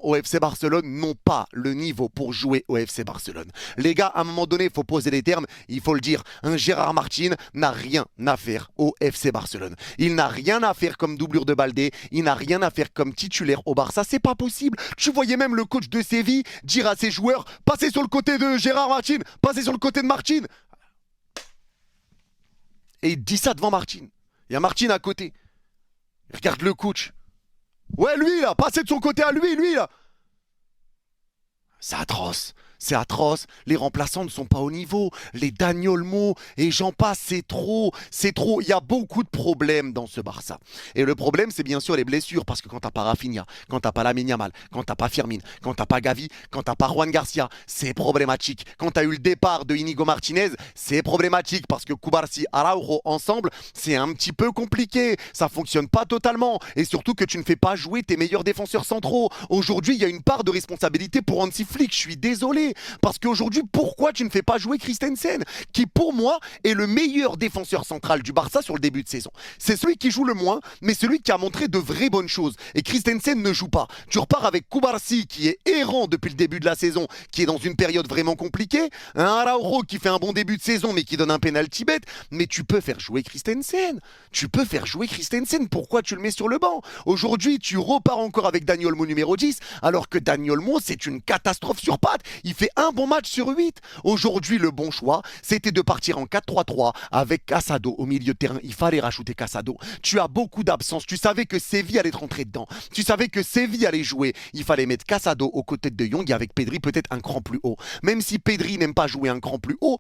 au FC Barcelone n'ont pas le niveau pour jouer au FC Barcelone. Les gars, à un moment donné, il faut poser les termes, il faut le dire. Un Gérard Martin n'a rien à faire au FC Barcelone. Il n'a rien à faire comme doublure de Baldé, il n'a rien à faire comme titulaire au Barça, c'est pas possible. Tu voyais même le coach de Séville dire à ses joueurs, passez sur le côté de Gérard Martin, passez sur le côté de Martin. Et il dit ça devant Martin. Il y a Martin à côté. Regarde le coach. Ouais, lui là, passez de son côté à lui là. C'est atroce. C'est atroce. Les remplaçants ne sont pas au niveau. Les Dani Olmo et j'en passe, c'est trop. C'est trop. Il y a beaucoup de problèmes dans ce Barça. Et le problème, c'est bien sûr les blessures. Parce que quand t'as pas Rafinha, quand t'as pas Lamine Yamal, quand t'as pas Firmine, quand t'as pas Gavi, quand t'as pas Juan Garcia, c'est problématique. Quand t'as eu le départ de Inigo Martinez, c'est problématique. Parce que Cubarsí, Araujo ensemble, c'est un petit peu compliqué. Ça fonctionne pas totalement. Et surtout que tu ne fais pas jouer tes meilleurs défenseurs centraux. Aujourd'hui, il y a une part de responsabilité pour Hansi Flick. Je suis désolé. Parce qu'aujourd'hui, pourquoi tu ne fais pas jouer Christensen, qui pour moi est le meilleur défenseur central du Barça sur le début de saison. C'est celui qui joue le moins, mais celui qui a montré de vraies bonnes choses. Et Christensen ne joue pas. Tu repars avec Cubarsí, qui est errant depuis le début de la saison, qui est dans une période vraiment compliquée. Un Araujo qui fait un bon début de saison, mais qui donne un penalty bête. Mais tu peux faire jouer Christensen. Tu peux faire jouer Christensen. Pourquoi tu le mets sur le banc? Aujourd'hui, tu repars encore avec Dani Olmo numéro 10, alors que Dani Olmo, c'est une catastrophe sur pattes. Il fait un bon match sur 8. Aujourd'hui, le bon choix, c'était de partir en 4-3-3 avec Casado au milieu de terrain. Il fallait rajouter Casado. Tu as beaucoup d'absence. Tu savais que Séville allait te rentrer dedans. Tu savais que Séville allait jouer. Il fallait mettre Casado aux côtés de Jong et avec Pedri peut-être un cran plus haut. Même si Pedri n'aime pas jouer un cran plus haut,